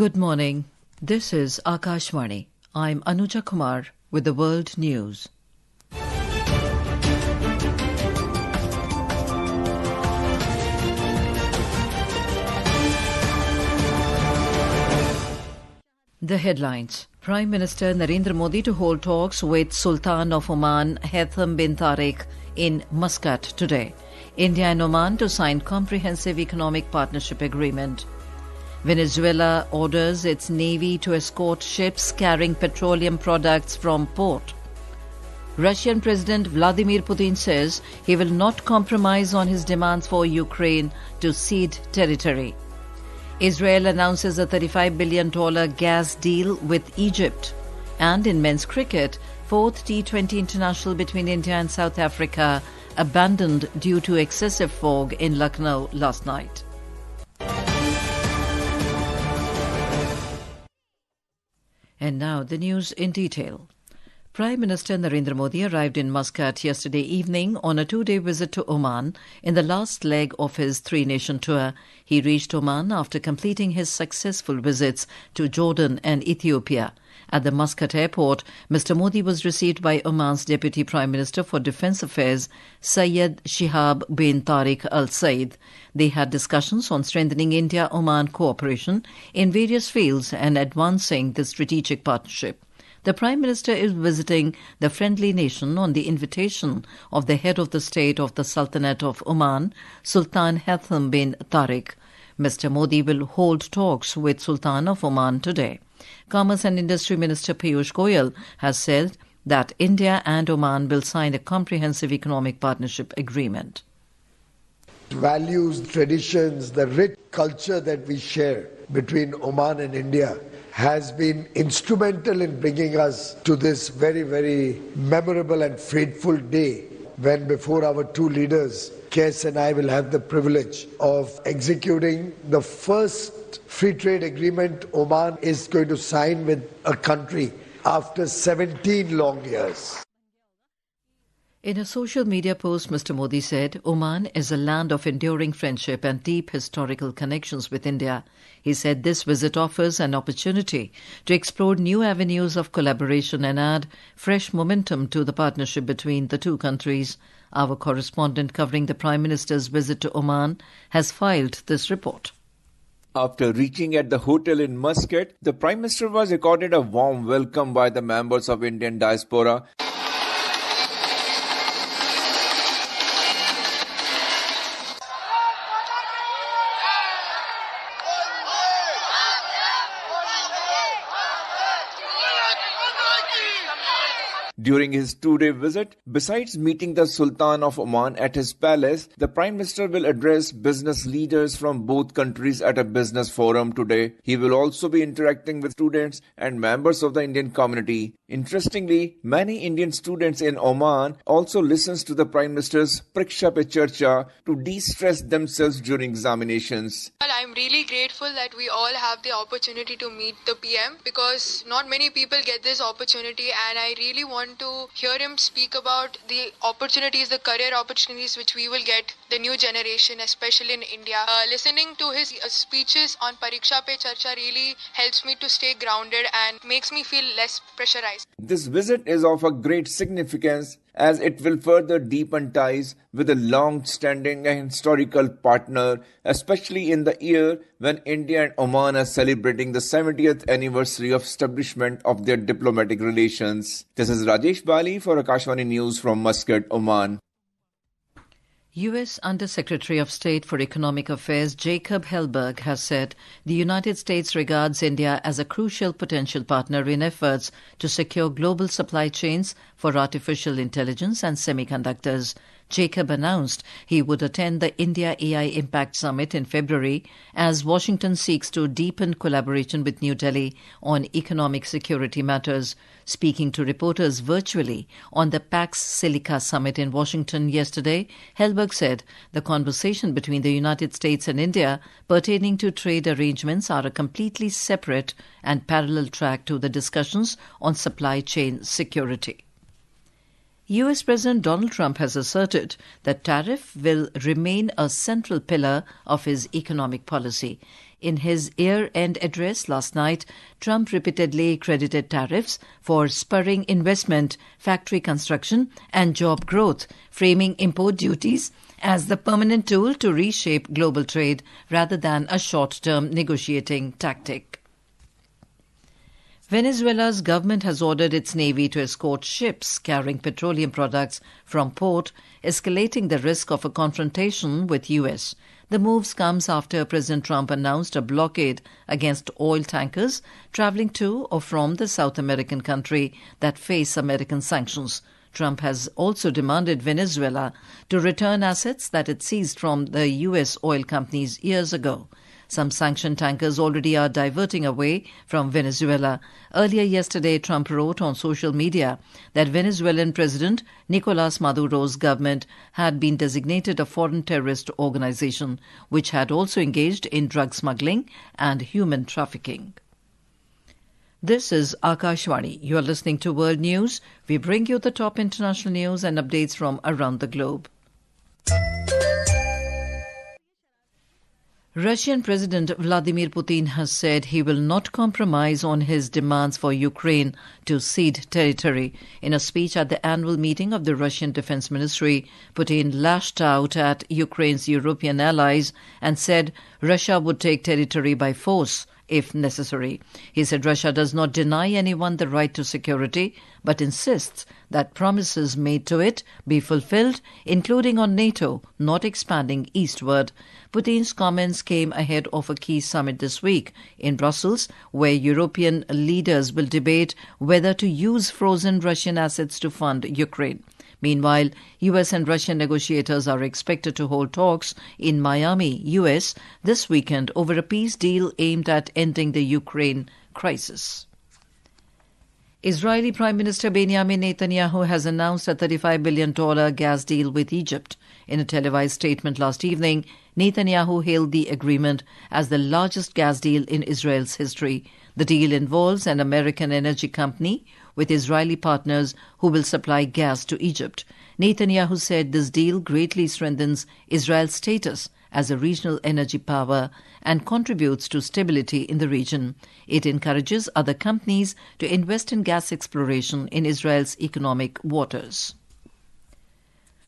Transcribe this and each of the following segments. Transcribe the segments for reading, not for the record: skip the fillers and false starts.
Good morning. This is Akashvani. I'm Anuja Kumar with the World News. The headlines. Prime Minister Narendra Modi to hold talks with Sultan of Oman Haitham bin Tariq in Muscat today. India and Oman to sign comprehensive economic partnership agreement. Venezuela orders its navy to escort ships carrying petroleum products from port. Russian President Vladimir Putin says he will not compromise on his demands for Ukraine to cede territory. Israel announces a $35 billion gas deal with Egypt. And in men's cricket, fourth T20 international between India and South Africa abandoned due to excessive fog in Lucknow last night. And now the news in detail. Prime Minister Narendra Modi arrived in Muscat yesterday evening on a two-day visit to Oman in the last leg of his three-nation tour. He reached Oman after completing his successful visits to Jordan and Ethiopia. At the Muscat airport, Mr. Modi was received by Oman's Deputy Prime Minister for Defence Affairs, Syed Shihab bin Tariq Al Said. They had discussions on strengthening India-Oman cooperation in various fields and advancing the strategic partnership. The Prime Minister is visiting the friendly nation on the invitation of the head of the state of the Sultanate of Oman, Sultan Haitham bin Tariq. Mr. Modi will hold talks with Sultan of Oman today. Commerce and Industry Minister Piyush Goyal has said that India and Oman will sign a comprehensive economic partnership agreement. Values, traditions, the rich culture that we share between Oman and India has been instrumental in bringing us to this very, very memorable and fateful day when before our two leaders, Kes and I will have the privilege of executing the first free trade agreement Oman is going to sign with a country after 17 long years. In a social media post, Mr. Modi said, Oman is a land of enduring friendship and deep historical connections with India. He said this visit offers an opportunity to explore new avenues of collaboration and add fresh momentum to the partnership between the two countries. Our correspondent covering the Prime Minister's visit to Oman has filed this report. After reaching at the hotel in Muscat, the Prime Minister was accorded a warm welcome by the members of Indian diaspora. During his two-day visit, besides meeting the Sultan of Oman at his palace, the Prime Minister will address business leaders from both countries at a business forum today. He will also be interacting with students and members of the Indian community. Interestingly, many Indian students in Oman also listens to the Prime Minister's Pariksha Pe Charcha to de-stress themselves during examinations. I'm really grateful that we all have the opportunity to meet the PM because not many people get this opportunity, and I really want to hear him speak about the opportunities, the career opportunities which we will get, the new generation, especially in India. Listening to his speeches on Pariksha Pe Charcha really helps me to stay grounded and makes me feel less pressurized. This visit is of a great significance as it will further deepen ties with a long-standing and historical partner, especially in the year when India and Oman are celebrating the 70th anniversary of establishment of their diplomatic relations. This is Rajesh Bali for Akashvani News from Muscat, Oman. U.S. Under-Secretary of State for Economic Affairs Jacob Hellberg has said the United States regards India as a crucial potential partner in efforts to secure global supply chains for artificial intelligence and semiconductors. Jacob announced he would attend the India AI Impact Summit in February as Washington seeks to deepen collaboration with New Delhi on economic security matters. Speaking to reporters virtually on the Pax Silica Summit in Washington yesterday, Hellberg said the conversation between the United States and India pertaining to trade arrangements are a completely separate and parallel track to the discussions on supply chain security. U.S. President Donald Trump has asserted that tariff will remain a central pillar of his economic policy. In his year-end address last night, Trump repeatedly credited tariffs for spurring investment, factory construction and job growth, framing import duties as the permanent tool to reshape global trade rather than a short-term negotiating tactic. Venezuela's government has ordered its navy to escort ships carrying petroleum products from port, escalating the risk of a confrontation with U.S. The moves comes after President Trump announced a blockade against oil tankers traveling to or from the South American country that face American sanctions. Trump has also demanded Venezuela to return assets that it seized from the U.S. oil companies years ago. Some sanctioned tankers already are diverting away from Venezuela. Earlier yesterday, Trump wrote on social media that Venezuelan President Nicolas Maduro's government had been designated a foreign terrorist organization, which had also engaged in drug smuggling and human trafficking. This is Akashvani. You are listening to World News. We bring you the top international news and updates from around the globe. Russian President Vladimir Putin has said he will not compromise on his demands for Ukraine to cede territory. In a speech at the annual meeting of the Russian Defense Ministry, Putin lashed out at Ukraine's European allies and said Russia would take territory by force if necessary. He said Russia does not deny anyone the right to security, but insists that promises made to it be fulfilled, including on NATO not expanding eastward. Putin's comments came ahead of a key summit this week in Brussels, where European leaders will debate whether to use frozen Russian assets to fund Ukraine. Meanwhile, U.S. and Russian negotiators are expected to hold talks in Miami, U.S. this weekend over a peace deal aimed at ending the Ukraine crisis. Israeli Prime Minister Benjamin Netanyahu has announced a $35 billion gas deal with Egypt. In a televised statement last evening, Netanyahu hailed the agreement as the largest gas deal in Israel's history. The deal involves an American energy company with Israeli partners who will supply gas to Egypt. Netanyahu said this deal greatly strengthens Israel's status as a regional energy power and contributes to stability in the region. It encourages other companies to invest in gas exploration in Israel's economic waters.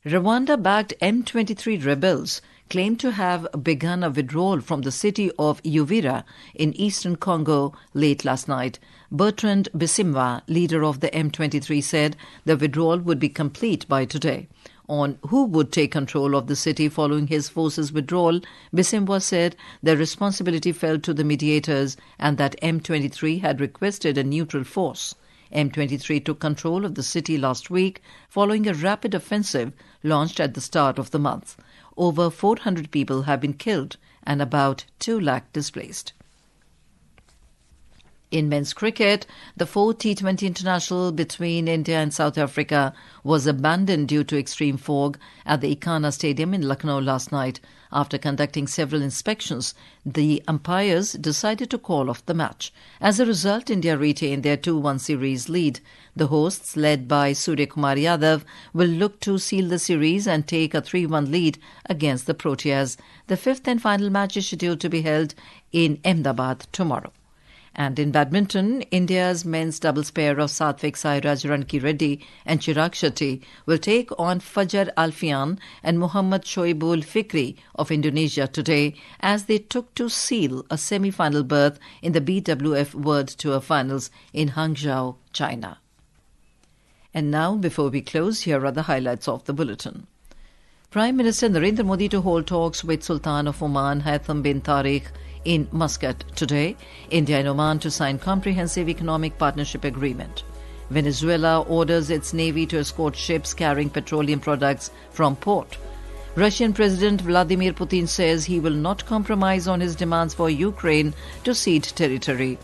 Rwanda-backed M23 rebels claim to have begun a withdrawal from the city of Uvira in eastern Congo late last night. Bertrand Bisimwa, leader of the M23, said the withdrawal would be complete by today. On who would take control of the city following his forces' withdrawal, Bisimwa said the responsibility fell to the mediators and that M23 had requested a neutral force. M23 took control of the city last week following a rapid offensive launched at the start of the month. Over 400 people have been killed and about 2 lakh displaced. In men's cricket, the fourth T20 international between India and South Africa was abandoned due to extreme fog at the Ikana Stadium in Lucknow last night. After conducting several inspections, the umpires decided to call off the match. As a result, India retained their 2-1 series lead. The hosts, led by Surya Kumar Yadav, will look to seal the series and take a 3-1 lead against the Proteas. The fifth and final match is scheduled to be held in Ahmedabad tomorrow. And in badminton, India's men's doubles pair of Satvik Sairaj Ranki-Reddy and Chirag Shetty will take on Fajar Alfian and Muhammad Shoaibul Fikri of Indonesia today as they took to seal a semi-final berth in the BWF World Tour Finals in Hangzhou, China. And now, before we close, here are the highlights of the bulletin. Prime Minister Narendra Modi to hold talks with Sultan of Oman Haitham bin Tariq in Muscat today. India and Oman to sign comprehensive economic partnership agreement. Venezuela orders its navy to escort ships carrying petroleum products from port. Russian President Vladimir Putin says he will not compromise on his demands for Ukraine to cede territory.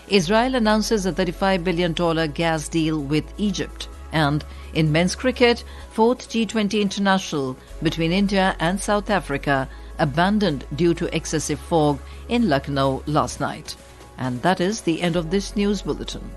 Israel announces a $35 billion gas deal with Egypt. And in men's cricket, fourth G20 international between India and South Africa abandoned due to excessive fog in Lucknow last night. And that is the end of this news bulletin.